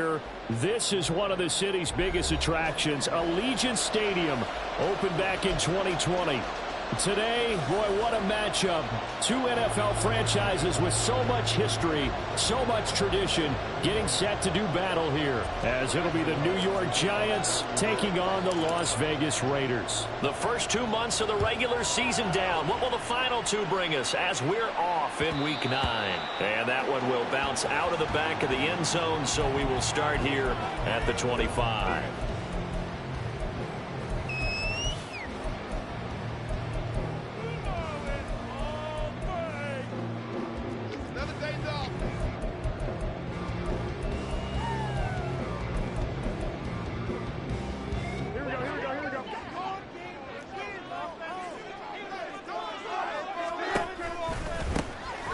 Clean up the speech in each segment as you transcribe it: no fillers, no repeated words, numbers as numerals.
here. This is one of the city's biggest attractions. Allegiant Stadium opened back in 2020. Today, boy, what a matchup. Two NFL franchises with so much history, so much tradition, getting set to do battle here, as it'll be the New York Giants taking on the Las Vegas Raiders. The first 2 months of the regular season down. What will the final two bring us as we're off in Week 9? And that one will bounce out of the back of the end zone, so we will start here at the 25.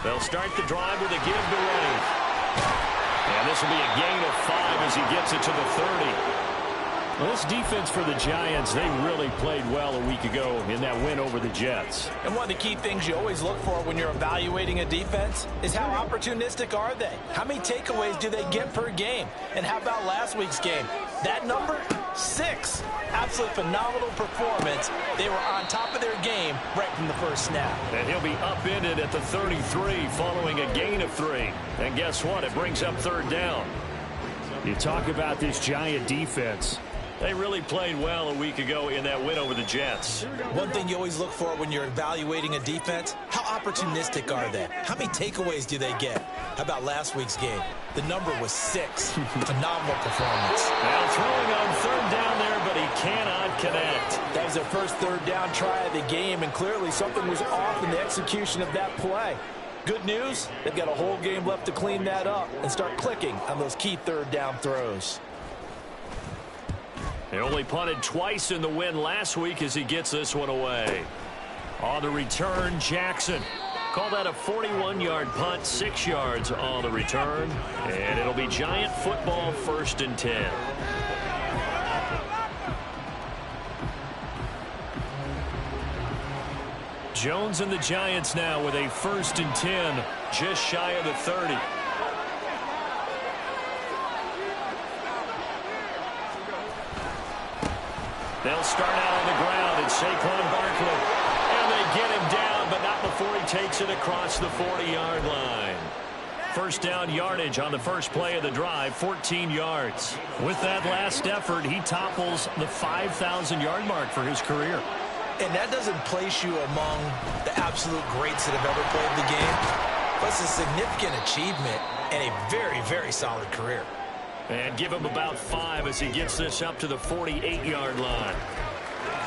They'll start the drive with a give to Ray. And this will be a gain of 5 as he gets it to the 30. Well, this defense for the Giants, they really played well a week ago in that win over the Jets. And one of the key things you always look for when you're evaluating a defense is how opportunistic are they? How many takeaways do they get per game? And how about last week's game? That number, 6. Absolutely phenomenal performance. They were on top of their game right from the first snap. And he'll be upended at the 33 following a gain of 3. And guess what? It brings up third down. You talk about this Giant defense. They really played well a week ago in that win over the Jets. One thing you always look for when you're evaluating a defense, how opportunistic are they? How many takeaways do they get? How about last week's game? The number was 6. Phenomenal performance. Now throwing on third down there, but he cannot connect. That was their first third down try of the game, and clearly something was off in the execution of that play. Good news, they've got a whole game left to clean that up and start clicking on those key third down throws. They only punted twice in the win last week as he gets this one away. On the return, Jackson. Call that a 41-yard punt, 6 yards on the return. And it'll be Giant football, 1st and 10. Jones and the Giants now with a 1st and 10, just shy of the 30. They'll start out on the ground, and Saquon Barkley. And they get him down, but not before he takes it across the 40-yard line. First down yardage on the first play of the drive, 14 yards. With that last effort, he topples the 5,000-yard mark for his career. And that doesn't place you among the absolute greats that have ever played the game. But it's a significant achievement and a very, very solid career. And give him about 5 as he gets this up to the 48-yard line.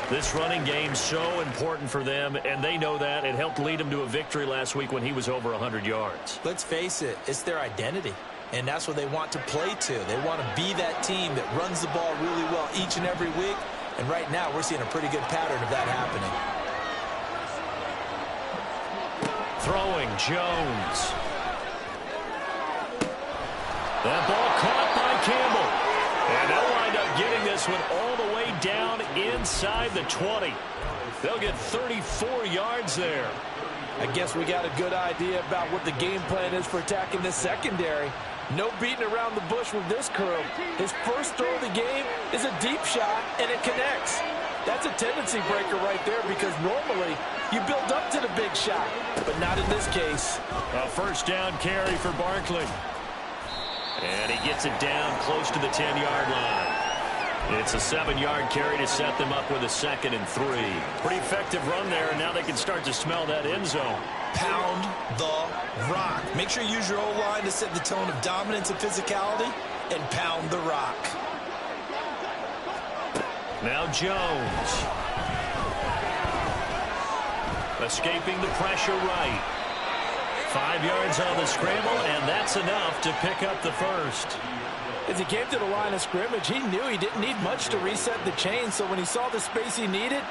This running game so important for them, and they know that. It helped lead them to a victory last week when he was over 100 yards. Let's face it, it's their identity, and that's what they want to play to. They want to be that team that runs the ball really well each and every week, and right now we're seeing a pretty good pattern of that happening. Throwing, Jones. That ball caught by Campbell. And they'll wind up getting this one all the way down inside the 20. They'll get 34 yards there. I guess we got a good idea about what the game plan is for attacking this secondary. No beating around the bush with this crew. His first throw of the game is a deep shot, and it connects. That's a tendency breaker right there because normally you build up to the big shot, but not in this case. A first down carry for Barkley. And he gets it down close to the 10-yard line. It's a 7-yard carry to set them up with a 2nd and 3. Pretty effective run there, and now they can start to smell that end zone. Pound the rock. Make sure you use your O-line to set the tone of dominance and physicality, and pound the rock. Now Jones. Escaping the pressure right. 5 yards on the scramble, and that's enough to pick up the first. As he came to the line of scrimmage, he knew he didn't need much to reset the chain, so when he saw the space he needed,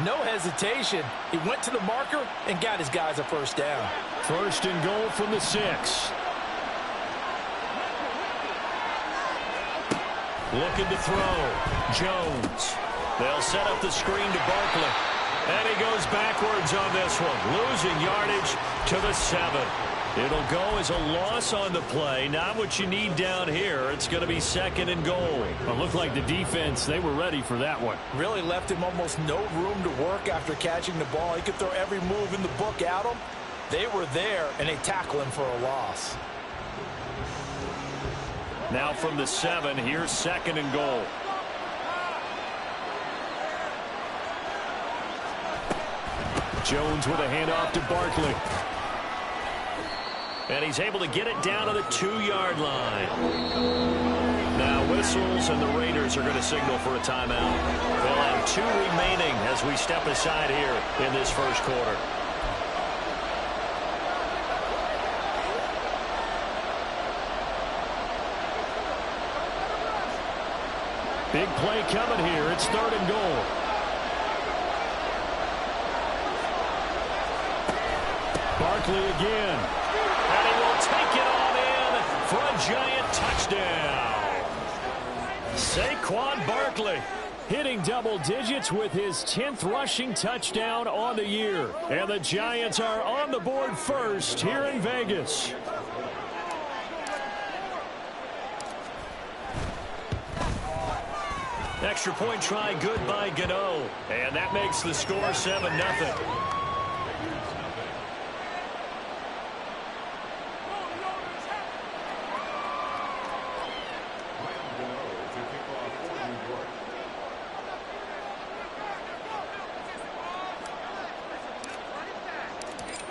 no hesitation. He went to the marker and got his guys a first down. 1st and goal from the 6. Looking to throw. Jones. They'll set up the screen to Barkley. And he goes backwards on this one, losing yardage to the 7. It'll go as a loss on the play. Not what you need down here. It's going to be 2nd and goal. It looked like the defense, they were ready for that one. Really left him almost no room to work after catching the ball. He could throw every move in the book at him. They were there, and they tackle him for a loss. Now from the 7, here's 2nd and goal. Jones with a handoff to Barkley. And he's able to get it down to the 2-yard line. Now whistles, and the Raiders are going to signal for a timeout. They'll have 2 remaining as we step aside here in this first quarter. Big play coming here. It's 3rd and goal. Barkley again. And he will take it on in for a giant touchdown. Saquon Barkley hitting double digits with his 10th rushing touchdown on the year. And the Giants are on the board first here in Vegas. Extra point try good by Gano. And that makes the score 7-0.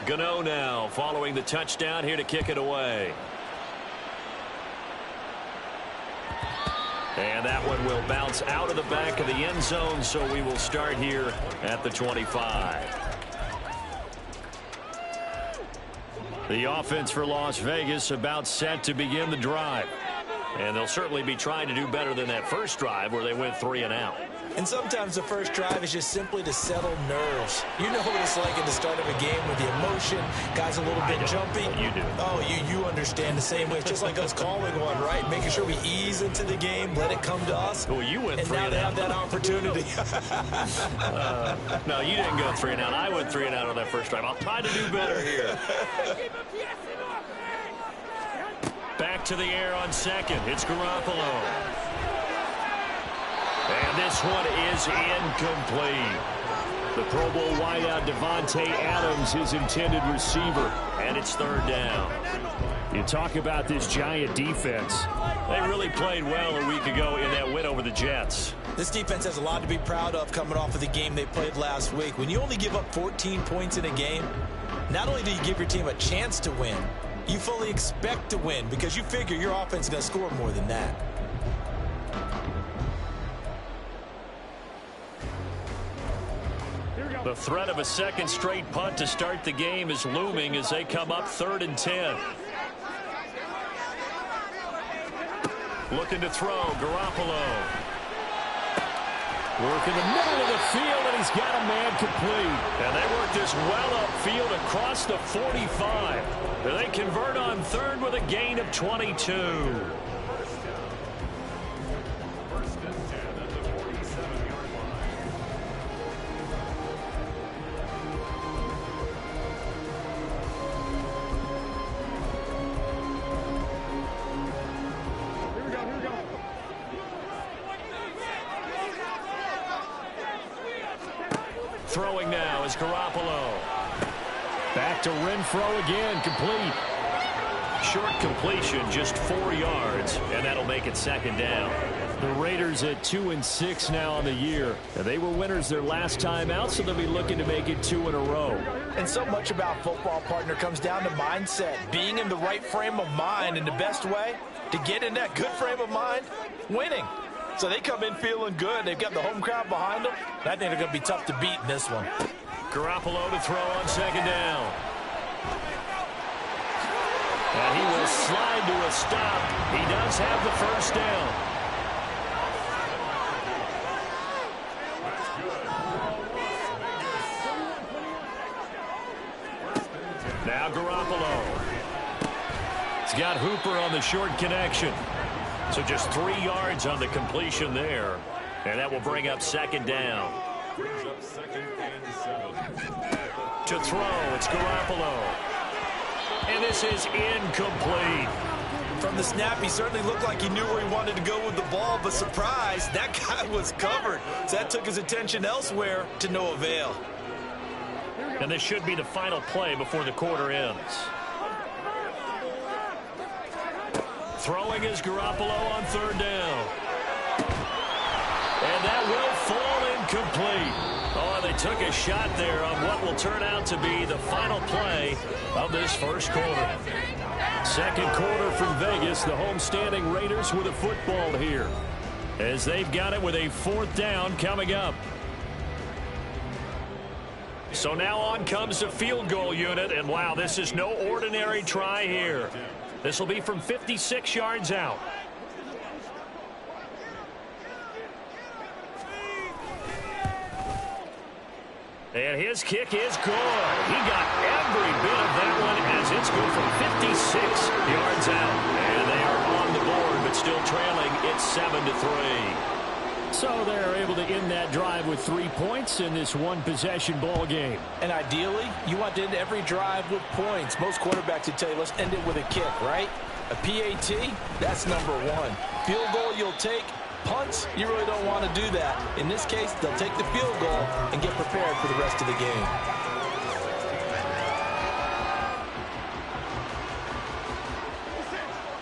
Gano now following the touchdown here to kick it away. And that one will bounce out of the back of the end zone, so we will start here at the 25. The offense for Las Vegas about set to begin the drive. And they'll certainly be trying to do better than that first drive where they went 3 and out. And sometimes the first drive is just simply to settle nerves. You know what it's like at the start of a game with the emotion, guys a little bit jumpy. You do. Oh, you understand the same way. It's just like us calling one, right? Making sure we ease into the game, let it come to us. Well, you went 3 and now and they out. have that opportunity. No, you didn't go 3 and out. I went 3 and out on that first drive. I'll try to do better here. Back to the air on 2nd. It's Garoppolo. And this one is incomplete. The Pro Bowl wideout Devontae Adams, his intended receiver. And it's 3rd down. You talk about this Giant defense. They really played well a week ago in that win over the Jets. This defense has a lot to be proud of coming off of the game they played last week. When you only give up 14 points in a game, not only do you give your team a chance to win, you fully expect to win because you figure your offense is going to score more than that. The threat of a 2nd straight punt to start the game is looming as they come up 3rd and 10. Looking to throw, Garoppolo. Work in the middle of the field, and he's got a man complete. And they work this well upfield across the 45. And they convert on 3rd with a gain of 22. Throwing now is Garoppolo. Back to Renfro again, complete. Short completion, just 4 yards, and that'll make it 2nd down. The Raiders at 2-6 now on the year. And they were winners their last time out, so they'll be looking to make it 2 in a row. And so much about football, partner, comes down to mindset. Being in the right frame of mind, and the best way to get in that good frame of mind, winning. So they come in feeling good. They've got the home crowd behind them. I think they're going to be tough to beat in this one. Garoppolo to throw on 2nd down. And he will slide to a stop. He does have the 1st down. Now Garoppolo. He's got Hooper on the short connection. So just 3 yards on the completion there. And that will bring up 2nd down. To throw, it's Garoppolo. And this is incomplete. From the snap, he certainly looked like he knew where he wanted to go with the ball, but surprise, that guy was covered. So that took his attention elsewhere to no avail. And this should be the final play before the quarter ends. Throwing is Garoppolo on third down. And that will fall incomplete. Oh, they took a shot there on what will turn out to be the final play of this first quarter. Second quarter from Vegas, the homestanding Raiders with a football here, as they've got it with a fourth down coming up. So now on comes the field goal unit, and wow, this is no ordinary try here. This will be from 56 yards out. And his kick is good. He got every bit of that one as it's good from 56 yards out. And they are on the board, but still trailing. It's 7-3. So they're able to end that drive with 3 points in this one-possession ball game. And ideally, you want to end every drive with points. Most quarterbacks would tell you, let's end it with a kick, right? A PAT, that's number one. Field goal you'll take. Punts, you really don't want to do that. In this case, they'll take the field goal and get prepared for the rest of the game.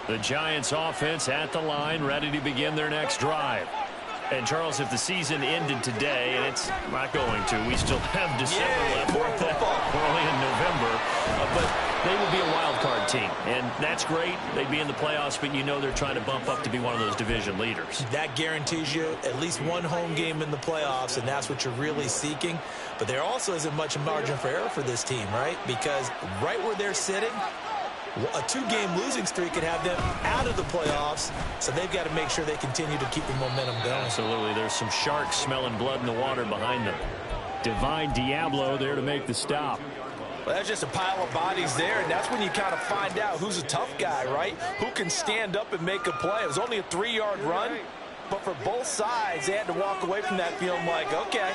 The Giants offense at the line, ready to begin their next drive. And, Charles, if the season ended today, and it's not going to, we still have December left. More football. We're only in November. But they will be a wild card team, and that's great. They'd be in the playoffs, but you know they're trying to bump up to be one of those division leaders. That guarantees you at least one home game in the playoffs, and that's what you're really seeking. But there also isn't much margin for error for this team, right? Because right where they're sitting, a two-game losing streak could have them out of the playoffs, so they've got to make sure they continue to keep the momentum going. Absolutely. There's some sharks smelling blood in the water behind them. Divine Diablo there to make the stop. Well, that's just a pile of bodies there, and that's when you kind of find out who's a tough guy, right? Who can stand up and make a play. It was only a 3-yard run, but for both sides, they had to walk away from that feeling like, okay,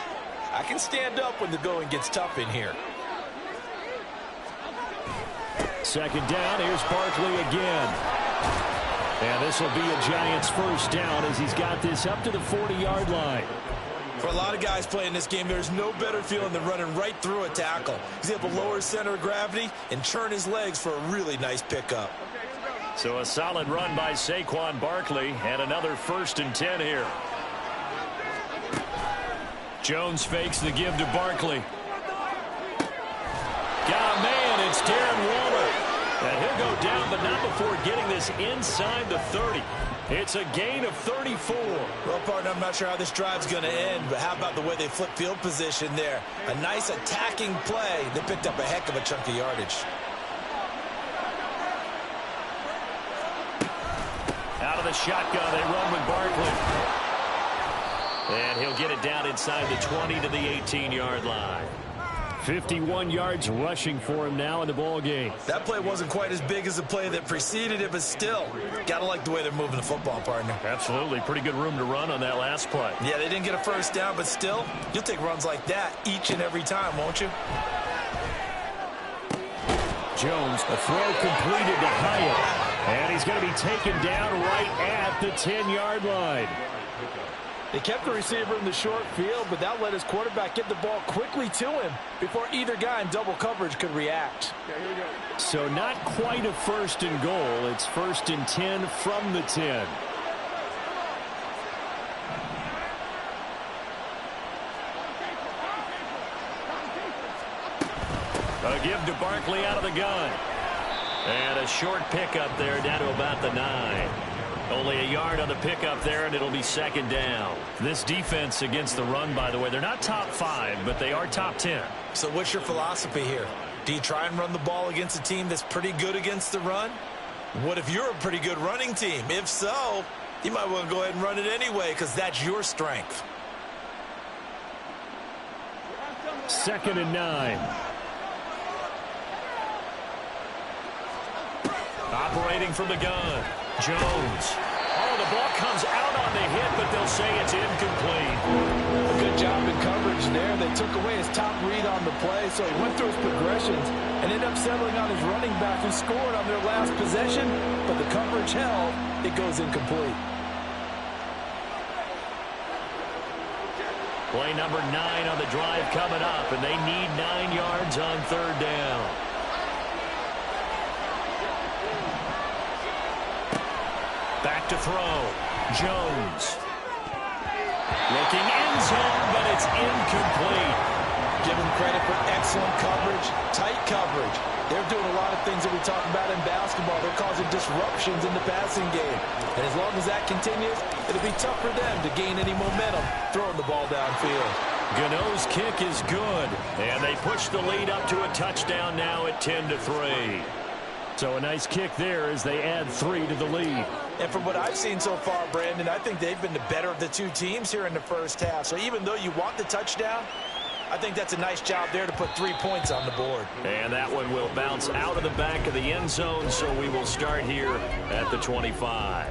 I can stand up when the going gets tough in here. Second down, here's Barkley again. And this will be a Giants first down as he's got this up to the 40-yard line. For a lot of guys playing this game, there's no better feeling than running right through a tackle. He's able to lower his center of gravity and churn his legs for a really nice pickup. So a solid run by Saquon Barkley, and another 1st and 10 here. Jones fakes the give to Barkley. Got a man, it's Darren Waller. And he'll go down, but not before getting this inside the 30. It's a gain of 34. Well, partner, I'm not sure how this drive's going to end, but how about the way they flip field position there? A nice attacking play. They picked up a heck of a chunk of yardage. Out of the shotgun, they run with Barkley. And he'll get it down inside the 20 to the 18-yard line. 51 yards rushing for him now in the ball game. That play wasn't quite as big as the play that preceded it, but still, got to like the way they're moving the football, partner. Absolutely. Pretty good room to run on that last play. Yeah, they didn't get a first down, but still, you'll take runs like that each and every time, won't you? Jones, a throw completed to Hyatt. And he's going to be taken down right at the 10-yard line. They kept the receiver in the short field, but that let his quarterback get the ball quickly to him before either guy in double coverage could react. So not quite a 1st and goal. It's 1st and 10 from the 10. A give to Barkley out of the gun. And a short pickup there down to about the 9. Only a yard on the pickup there, and it'll be 2nd down. This defense against the run, by the way, they're not top 5, but they are top 10. So what's your philosophy here? Do you try and run the ball against a team that's pretty good against the run? What if you're a pretty good running team? If so, you might want to go ahead and run it anyway because that's your strength. 2nd and 9. Operating from the gun. Jones. Oh, the ball comes out on the hit, but they'll say it's incomplete. A good job in coverage there. They took away his top read on the play, so he went through his progressions and ended up settling on his running back who scored on their last possession, but the coverage held. It goes incomplete. Play number 9 on the drive coming up, and they need 9 yards on third down. Back to throw. Jones. Looking end zone, but it's incomplete. Give them credit for excellent coverage, tight coverage. They're doing a lot of things that we talk about in basketball. They're causing disruptions in the passing game. And as long as that continues, it'll be tough for them to gain any momentum throwing the ball downfield. Gano's kick is good, and they push the lead up to a touchdown now at 10-3. So a nice kick there as they add 3 to the lead. And from what I've seen so far, Brandon, I think they've been the better of the two teams here in the first half. So even though you want the touchdown, I think that's a nice job there to put 3 points on the board. And that one will bounce out of the back of the end zone, so we will start here at the 25.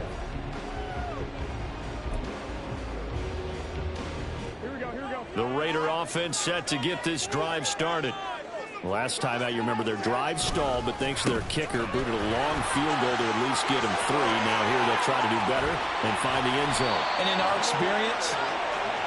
The Raider offense set to get this drive started. Last time out, you remember their drive stalled, but thanks to their kicker, booted a long field goal to at least get them 3. Now here they'll try to do better and find the end zone. And in our experience,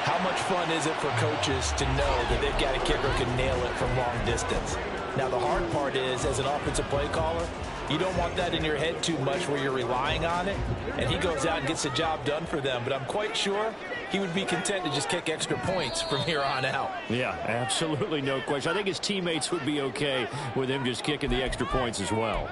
how much fun is it for coaches to know that they've got a kicker who can nail it from long distance? Now, the hard part is, as an offensive play caller, you don't want that in your head too much where you're relying on it, and he goes out and gets the job done for them. But I'm quite sure he would be content to just kick extra points from here on out. Yeah, absolutely no question. I think his teammates would be okay with him just kicking the extra points as well.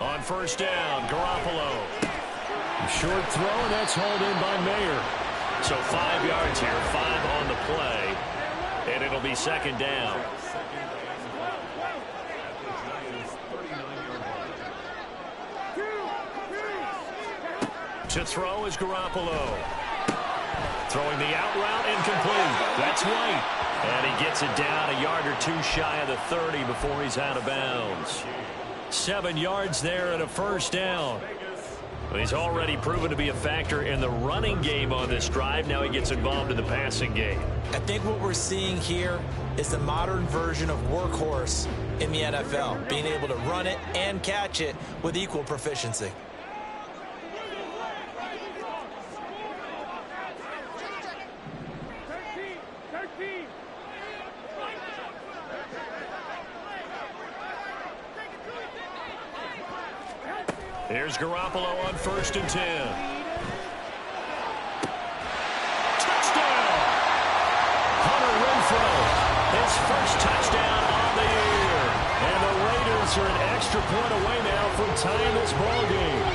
On first down, Garoppolo. Short throw, and that's hauled in by Mayer. So 5 yards here, 5 on the play, and it'll be second down. To throw is Garoppolo. Throwing the out route, incomplete. That's White. And he gets it down a yard or 2 shy of the 30 before he's out of bounds. 7 yards there and a first down. He's already proven to be a factor in the running game on this drive. Now he gets involved in the passing game. I think what we're seeing here is the modern version of workhorse in the NFL, being able to run it and catch it with equal proficiency. Here's Garoppolo on first and 10. Touchdown! Hunter Renfrow, his first touchdown on the year. And the Raiders are an extra point away now from tying this ball game.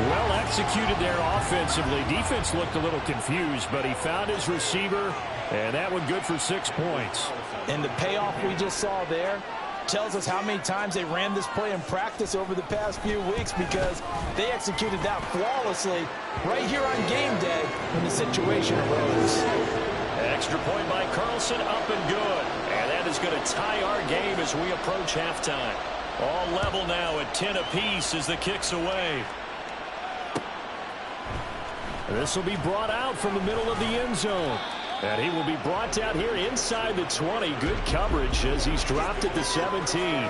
Well executed there offensively. Defense looked a little confused, but he found his receiver, and that one good for 6 points. And the payoff we just saw there tells us how many times they ran this play in practice over the past few weeks, because they executed that flawlessly right here on game day when the situation arose. Extra point by Carlson, up and good. And that is going to tie our game as we approach halftime. All level now at 10 apiece as the kick's away. This will be brought out from the middle of the end zone. And he will be brought down here inside the 20. Good coverage as he's dropped at the 17.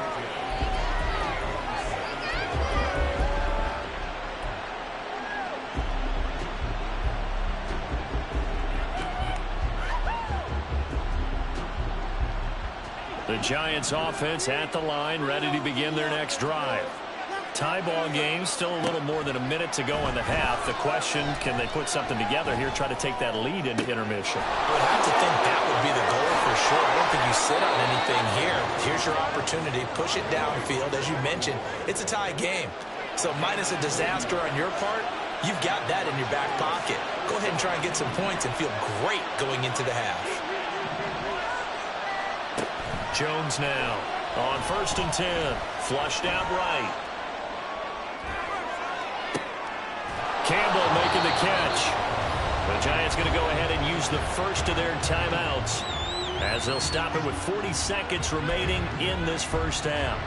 The Giants offense at the line, ready to begin their next drive. Tie ball game, still a little more than a minute to go in the half. The question, can they put something together here, try to take that lead into intermission? I would have to think that would be the goal for sure. I don't think you sit on anything here. Here's your opportunity. Push it downfield. As you mentioned, it's a tie game. So minus a disaster on your part, you've got that in your back pocket. Go ahead and try and get some points and feel great going into the half. Jones now on first and 10. Flushed out right. Campbell making the catch. The Giants going to go ahead and use the first of their timeouts. as they'll stop it with 40 seconds remaining in this first half.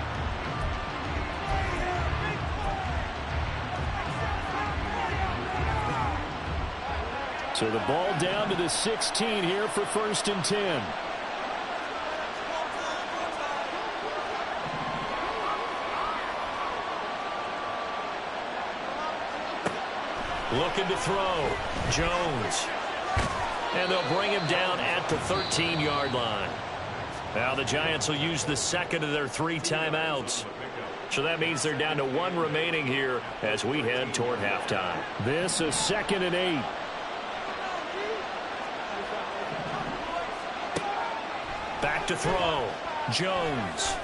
So the ball down to the 16 here for 1st and 10. Looking to throw. Jones. And they'll bring him down at the 13-yard line. Now the Giants will use the second of their 3 timeouts. So that means they're down to 1 remaining here as we head toward halftime. This is 2nd and 8. Back to throw. Jones.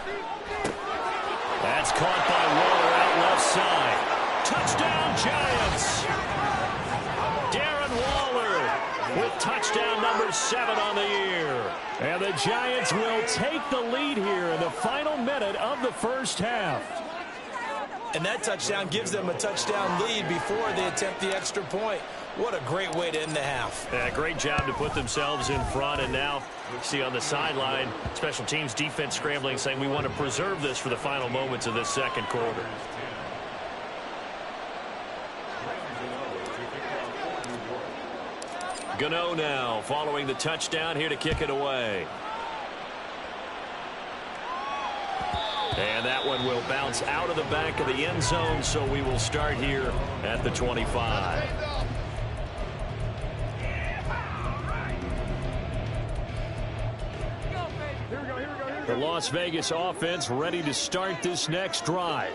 That's caught by Waller out left side. Touchdown, Giants! Darren Waller with touchdown number 7 on the year. And the Giants will take the lead here in the final minute of the first half. And that touchdown gives them a touchdown lead before they attempt the extra point. What a great way to end the half. Yeah, great job to put themselves in front. And now, you see on the sideline, special teams defense scrambling, saying we want to preserve this for the final moments of this second quarter. Gano now following the touchdown here to kick it away. And that one will bounce out of the back of the end zone, so we will start here at the 25. The Las Vegas offense ready to start this next drive.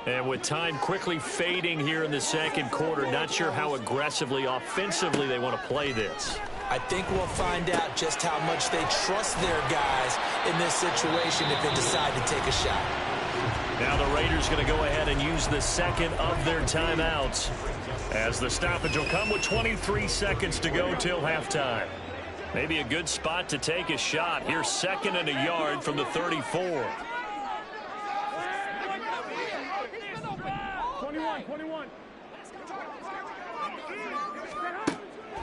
And with time quickly fading here in the second quarter, not sure how aggressively, offensively they want to play this. I think we'll find out just how much they trust their guys in this situation if they decide to take a shot. Now the Raiders going to go ahead and use the second of their timeouts, as the stoppage will come with 23 seconds to go till halftime. Maybe a good spot to take a shot. Here's 2nd and a yard from the 34. 21.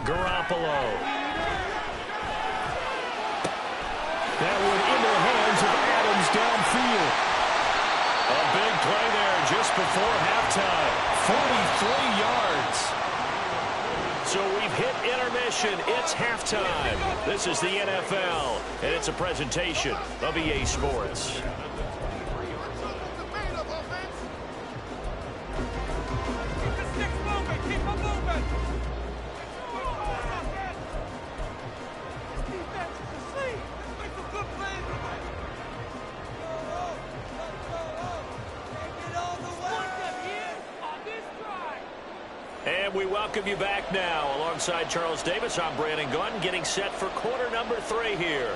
Garoppolo. That one in the hands of Adams downfield. A big play there just before halftime. 43 yards. So we've hit intermission. It's halftime. This is the NFL, and it's a presentation of EA Sports. And we welcome you back now. Alongside Charles Davis, I'm Brandon Gunn, getting set for quarter number 3 here.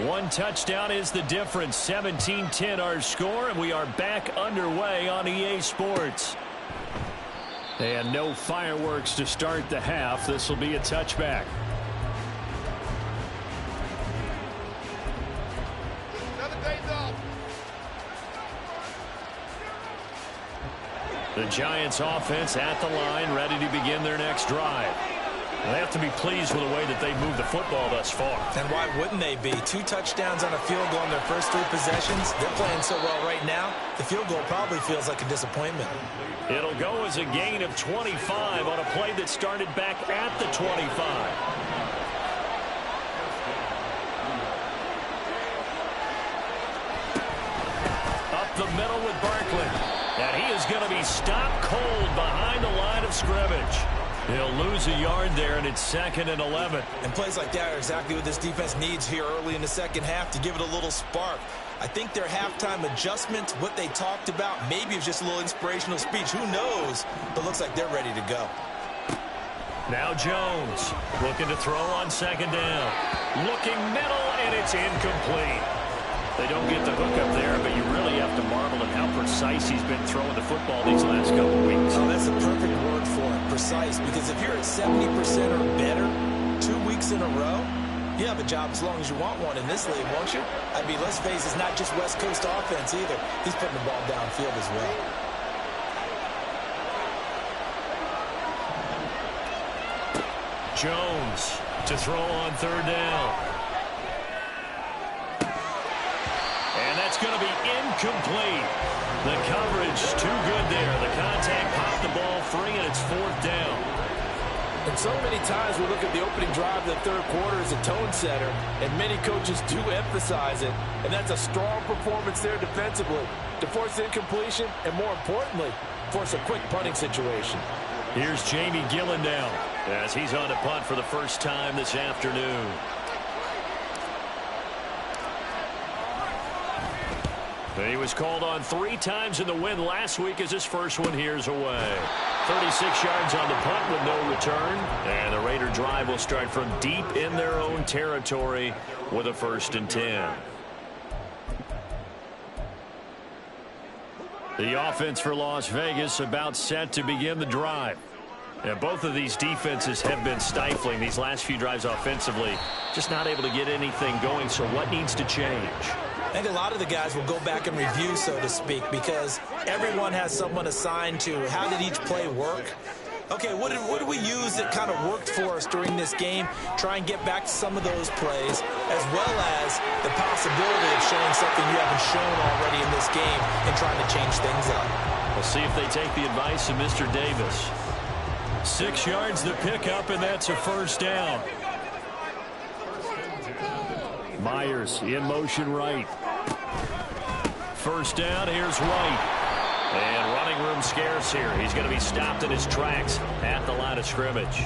One touchdown is the difference. 17-10 our score, and we are back underway on EA Sports. And no fireworks to start the half. This will be a touchback. The Giants offense at the line, ready to begin their next drive. They have to be pleased with the way that they've moved the football thus far. And why wouldn't they be? 2 touchdowns on a field goal in their first 3 possessions. They're playing so well right now, the field goal probably feels like a disappointment. It'll go as a gain of 25 on a play that started back at the 25. Up the middle with Barkley. And he is going to be stopped cold behind the line of scrimmage. He'll lose a yard there, and it's 2nd and 11. And plays like that are exactly what this defense needs here early in the second half to give it a little spark. I think their halftime adjustment, what they talked about, maybe it was just a little inspirational speech. Who knows? But looks like they're ready to go. Now Jones looking to throw on 2nd down. Looking middle, and it's incomplete. They don't get the hook up there, but you really have to marvel at how precise he's been throwing the football these last couple of weeks. Oh, that's a perfect word for it, precise, because if you're at 70% or better 2 weeks in a row, you have a job as long as you want one in this league, won't you? I mean, let's face it, it's not just West Coast offense either. He's putting the ball downfield as well. Jones to throw on third down. And that's going to be incomplete. The coverage too good there. The contact popped the ball free, and it's fourth down. And so many times we look at the opening drive of the third quarter as a tone setter, and many coaches do emphasize it. And that's a strong performance there defensively to force incompletion and, more importantly, force a quick punting situation. Here's Jamie Gillen now as he's on to punt for the first time this afternoon. He was called on 3 times in the win last week as his first one here's away. 36 yards on the punt with no return. And the Raider drive will start from deep in their own territory with a 1st and 10. The offense for Las Vegas about set to begin the drive. And both of these defenses have been stifling these last few drives offensively. Just not able to get anything going. So what needs to change? I think a lot of the guys will go back and review, so to speak, because everyone has someone assigned to how did each play work. Okay, what did we use that kind of worked for us during this game? Try and get back to some of those plays, as well as the possibility of showing something you haven't shown already in this game and trying to change things up. We'll see if they take the advice of Mr. Davis. 6 yards the pickup, and that's a first down. Myers in motion right. First down, here's White. And running room scarce here. He's going to be stopped in his tracks at the line of scrimmage.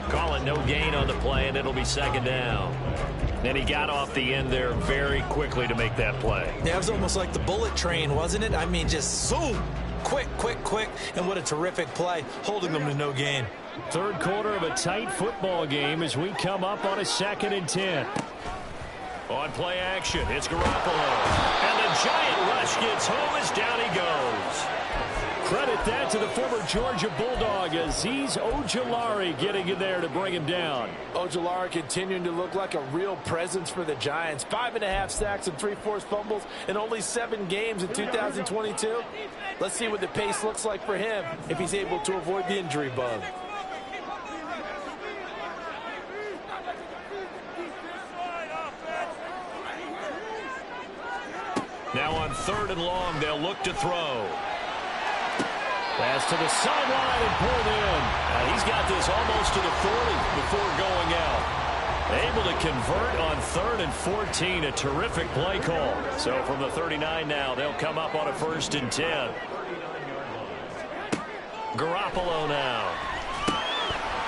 Call it no gain on the play, and it'll be second down. And he got off the end there very quickly to make that play. Yeah, it was almost like the bullet train, wasn't it? I mean, just zoom. Quick, quick, quick. And what a terrific play, holding them to no gain. Third quarter of a tight football game as we come up on a 2nd and 10. On play action, it's Garoppolo. And the giant rush gets home as down he goes. Credit that to the former Georgia Bulldog, Azeez Ojulari getting in there to bring him down. Ojulari continuing to look like a real presence for the Giants. 5.5 sacks and 3 forced fumbles in only 7 games in 2022. Let's see what the pace looks like for him if he's able to avoid the injury bug. Now on 3rd and long, they'll look to throw. Pass to the sideline and pulled in. He's got this almost to the 40 before going out. Able to convert on 3rd and 14. A terrific play call. So from the 39 now, they'll come up on a 1st and 10. Garoppolo now.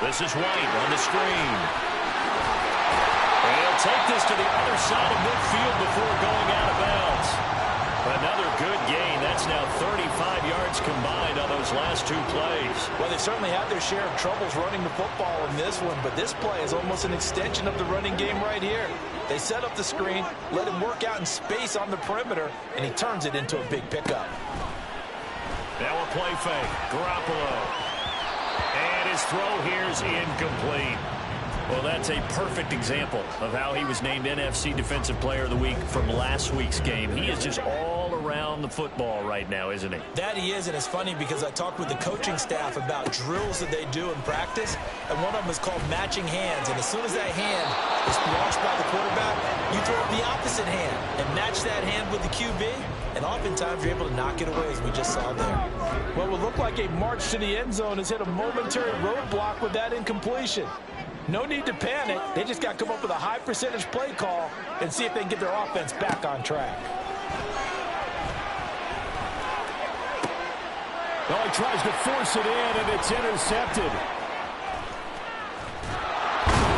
This is White on the screen. And he'll take this to the other side of midfield before going out of bounds. Another good gain. That's now 35 yards combined on those last 2 plays. Well, they certainly had their share of troubles running the football in this one, but this play is almost an extension of the running game right here. They set up the screen, let him work out in space on the perimeter, and he turns it into a big pickup. Now a play fake. Garoppolo. And his throw here's incomplete. Well, that's a perfect example of how he was named NFC Defensive Player of the Week from last week's game. He is just all around the football right now, isn't he? That he is, and it's funny because I talked with the coaching staff about drills that they do in practice, and one of them is called matching hands. And as soon as that hand is launched by the quarterback, you throw up the opposite hand and match that hand with the QB, and oftentimes you're able to knock it away, as we just saw there. Well, it would look like a march to the end zone has hit a momentary roadblock with that incompletion. No need to panic. They just got to come up with a high percentage play call and see if they can get their offense back on track. Well, he tries to force it in, and it's intercepted.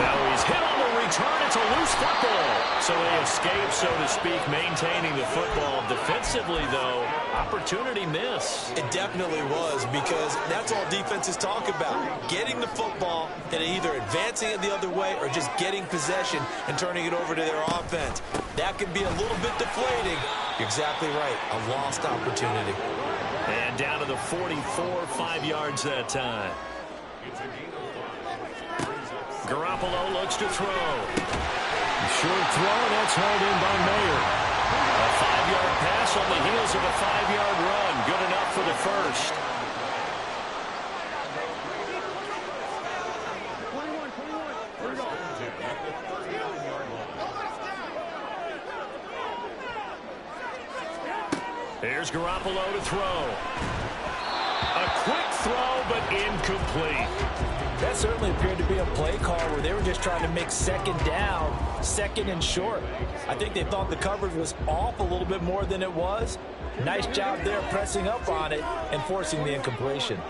Now he's hit on the return. It's a loose football. So they escape, so to speak, maintaining the football. Defensively, though, opportunity miss. It definitely was, because that's all defenses talk about. Getting the football and either advancing it the other way or just getting possession and turning it over to their offense. That can be a little bit deflating. You're exactly right. A lost opportunity. And down to the 44, 5 yards that time. Garoppolo looks to throw. Short throw, and that's hauled in by Mayer. A 5-yard pass on the heels of a 5-yard run. Good enough for the first. Here's Garoppolo to throw. A quick throw, but incomplete. That certainly appeared to be a play call where they were just trying to make second down, second and short. I think they thought the coverage was off a little bit more than it was. Nice job there pressing up on it and forcing the incompletion.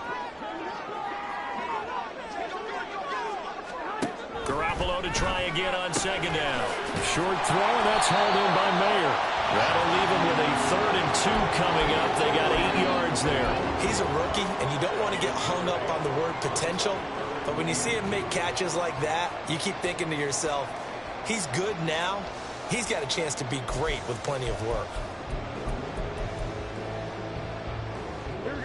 Garoppolo to try again on second down. Short throw, and that's hauled in by Mayer. That'll leave him with a 3rd and 2 coming up. They got 8 yards there. He's a rookie, and you don't want to get hung up on the word potential. But when you see him make catches like that, you keep thinking to yourself, he's good now. He's got a chance to be great with plenty of work.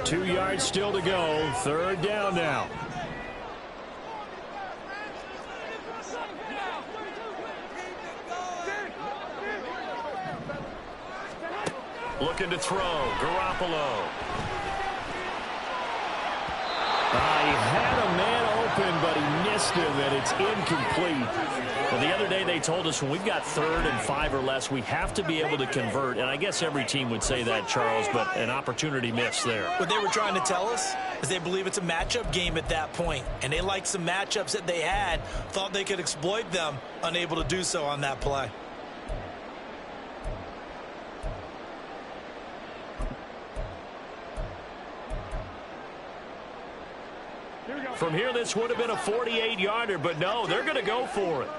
2 yards still to go. 3rd down now. Looking to throw. Garoppolo. He had a man open, but he missed him, and it's incomplete. Well, the other day they told us when we've got 3rd and 5 or less, we have to be able to convert. And I guess every team would say that, Charles, but an opportunity missed there. What they were trying to tell us is they believe it's a matchup game at that point, and they liked some matchups that they had, thought they could exploit them, unable to do so on that play. From here, this would have been a 48-yarder, but no, they're going to go for it.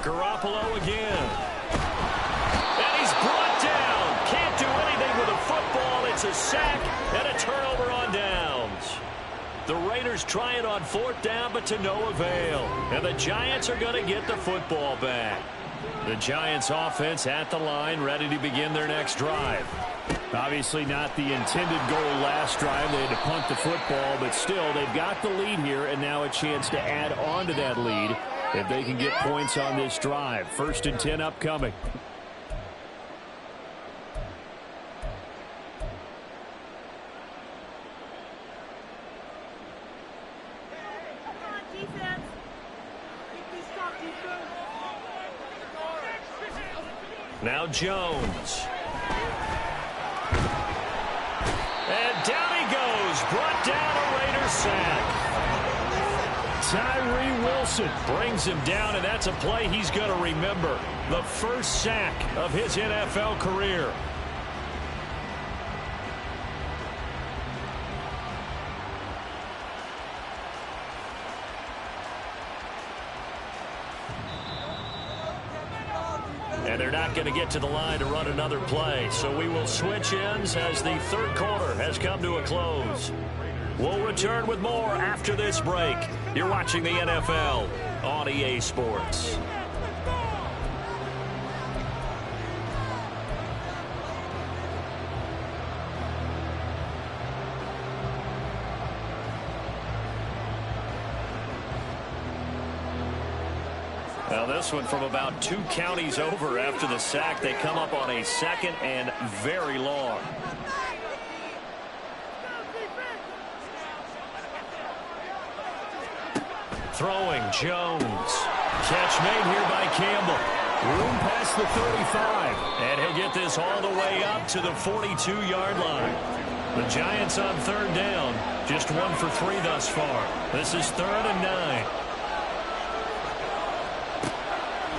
Garoppolo again. And he's brought down. Can't do anything with a football. It's a sack and a turnover on downs. The Raiders try it on 4th down, but to no avail. And the Giants are going to get the football back. The Giants offense at the line, ready to begin their next drive. Obviously not the intended goal last drive. They had to punt the football, but still, they've got the lead here, and now a chance to add on to that lead if they can get points on this drive. 1st and 10 upcoming. Now Jones. And down he goes. Brought down a Raider sack. Tyree Wilson brings him down, and that's a play he's going to remember. The first sack of his NFL career. And they're not going to get to the line to run another play. So we will switch ends as the 3rd quarter has come to a close. We'll return with more after this break. You're watching the NFL on EA Sports. Now this one from about 2 counties over after the sack. They come up on a 2nd and very long. Throwing Jones. Catch made here by Campbell. Room past the 35. And he'll get this all the way up to the 42-yard line. The Giants on 3rd down. Just 1 for 3 thus far. This is 3rd and 9.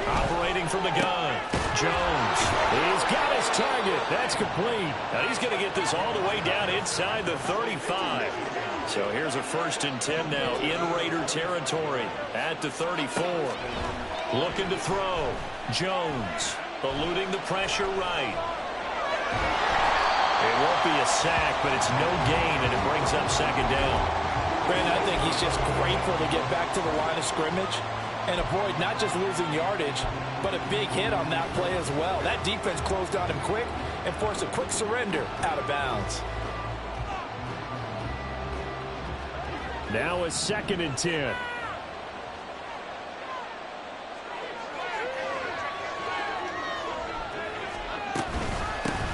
Operating from the gun. Jones. He's got his target. That's complete. Now he's going to get this all the way down inside the 35. So here's a 1st and 10 now in Raider territory at the 34. Looking to throw. Jones eluding the pressure right. It won't be a sack, but it's no gain, and it brings up 2nd down. Brandon, I think he's just grateful to get back to the line of scrimmage and avoid not just losing yardage, but a big hit on that play as well. That defense closed on him quick and forced a quick surrender out of bounds. Now a 2nd and 10.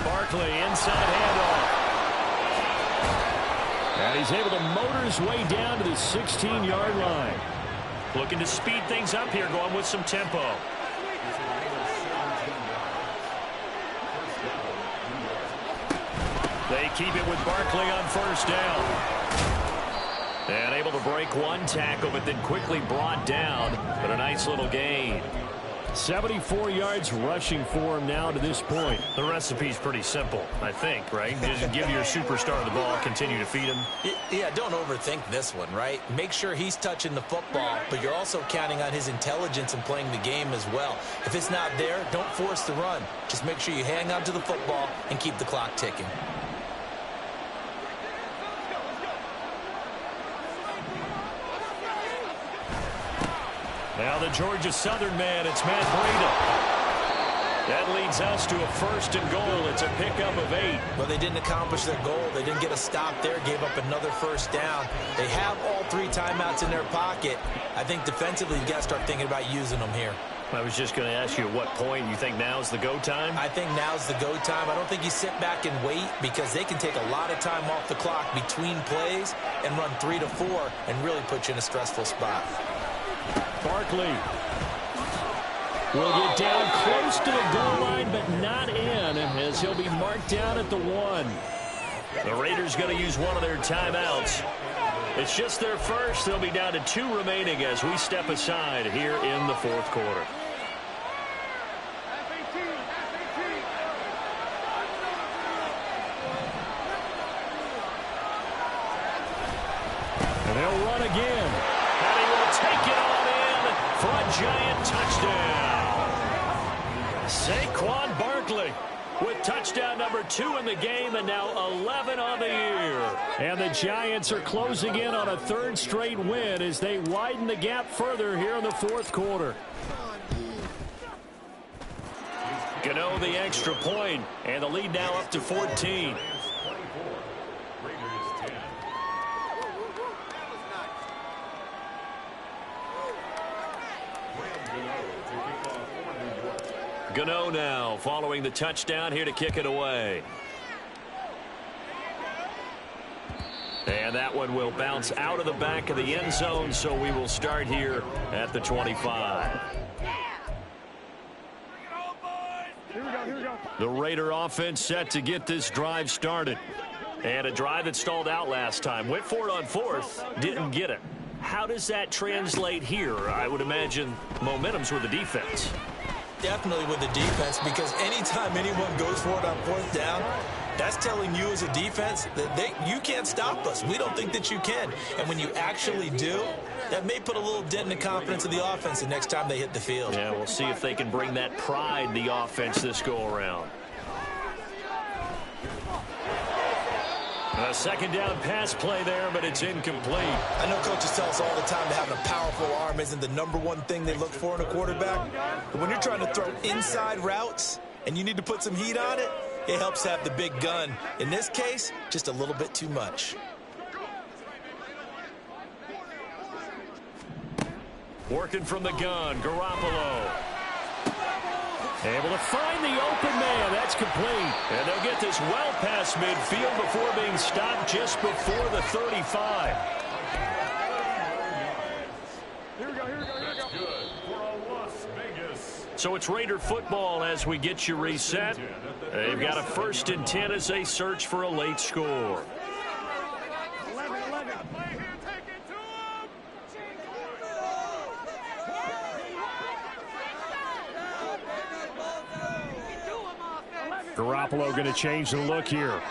Barkley inside handoff. And he's able to motor his way down to the 16-yard line. Looking to speed things up here, going with some tempo. They keep it with Barkley on first down. And able to break one tackle, but then quickly brought down. But a nice little gain. 74 yards rushing for him now to this point. The recipe's pretty simple, I think, right? Just give your superstar the ball, continue to feed him. Yeah, don't overthink this one, right? Make sure he's touching the football, but you're also counting on his intelligence and playing the game as well. If it's not there, don't force the run. Just make sure you hang on to the football and keep the clock ticking. Now the Georgia Southern man, it's Matt Breida. That leads us to a 1st and goal. It's a pickup of 8. Well, they didn't accomplish their goal. They didn't get a stop there, gave up another first down. They have all 3 timeouts in their pocket. I think defensively, you got to start thinking about using them here. I was just going to ask you at what point you think now's the go time? I think now's the go time. I don't think you sit back and wait because they can take a lot of time off the clock between plays and run 3 to 4 and really put you in a stressful spot. Barkley will get down close to the goal line, but not in, as he'll be marked down at the 1. The Raiders going to use one of their timeouts. It's just their first. They'll be down to 2 remaining as we step aside here in the 4th quarter. And they'll run again. And he will take it on in for a giant touchdown. Saquon Barkley with touchdown number 2 in the game and now 11 on the year. And the Giants are closing in on a 3rd straight win as they widen the gap further here in the 4th quarter. Gano the extra point, and the lead now up to 14. Gano now following the touchdown here to kick it away. And that one will bounce out of the back of the end zone, so we will start here at the 25. The Raider offense set to get this drive started. And a drive that stalled out last time. Went for it on 4th, didn't get it. How does that translate here? I would imagine momentum's with the defense. Definitely with the defense, because anytime anyone goes for it on 4th down, that's telling you as a defense that you can't stop us. We don't think that you can. And when you actually do, that may put a little dent in the confidence of the offense the next time they hit the field. Yeah, we'll see if they can bring that pride in the offense this go-around. A 2nd down pass play there, but it's incomplete. I know coaches tell us all the time that having a powerful arm isn't the #1 thing they look for in a quarterback. But when you're trying to throw inside routes and you need to put some heat on it, it helps have the big gun. In this case, just a little bit too much. Working from the gun, Garoppolo. Able to find the open man. That's complete. And they'll get this well past midfield before being stopped just before the 35. Here we go. So it's Raider football as we get you reset. They've got a 1st and 10 as they search for a late score. Garoppolo going to change the look here.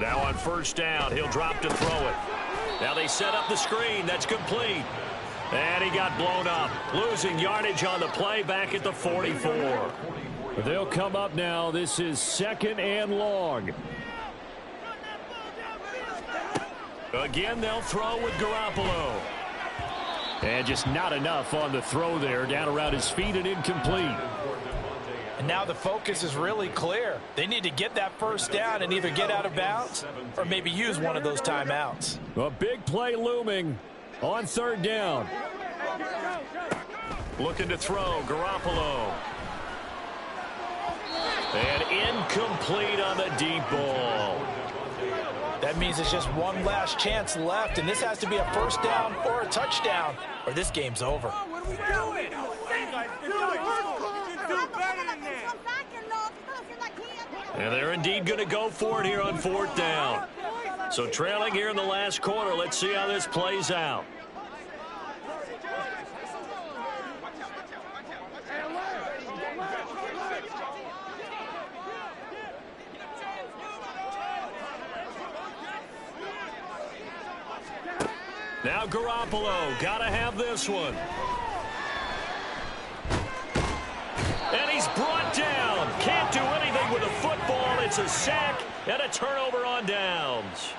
Now on 1st down, he'll drop to throw it. Now they set up the screen. That's complete. And he got blown up. Losing yardage on the play back at the 44. They'll come up now. This is 2nd and long. Again, they'll throw with Garoppolo. And just not enough on the throw there. Down around his feet and incomplete. And now the focus is really clear. They need to get that 1st down and either get out of bounds or maybe use one of those timeouts. A big play looming on 3rd down. Looking to throw, Garoppolo. And incomplete on the deep ball. That means it's just one last chance left, and this has to be a first down or a touchdown, or this game's over. What are we doing? And they're indeed going to go for it here on 4th down. So trailing here in the last quarter. Let's see how this plays out. Now Garoppolo, got to have this one. And he's brought down. Can't do anything with a football. It's a sack and a turnover on downs.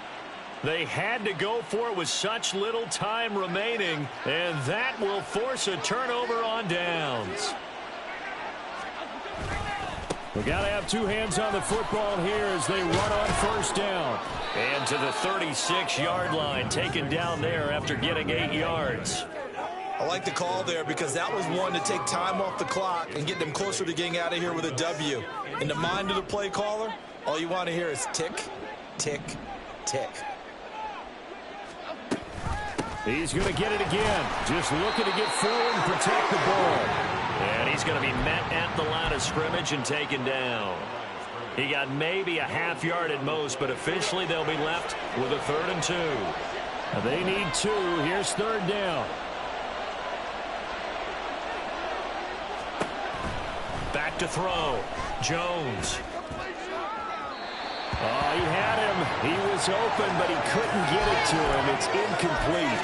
They had to go for it with such little time remaining, and that will force a turnover on downs. We got to have two hands on the football here as they run on 1st down. And to the 36-yard line, taken down there after getting 8 yards. I like the call there because that was one to take time off the clock and get them closer to getting out of here with a W. In the mind of the play caller, all you want to hear is tick, tick, tick. He's going to get it again. Just looking to get forward and protect the ball. And he's going to be met at the line of scrimmage and taken down. He got maybe a half yard at most, but officially they'll be left with a 3rd and 2. They need 2. Here's 3rd down. Back to throw. Jones. Oh, he had him. He was open, but he couldn't get it to him. It's incomplete.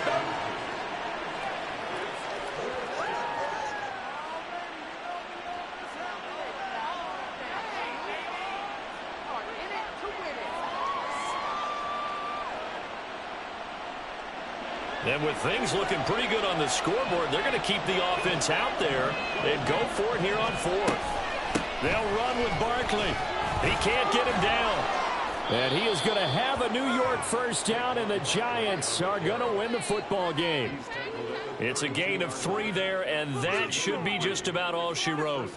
And with things looking pretty good on the scoreboard, they're going to keep the offense out there and go for it here on 4th. They'll run with Barkley. He can't get him down. And he is going to have a New York 1st down, and the Giants are going to win the football game. It's a gain of 3 there, and that should be just about all she wrote.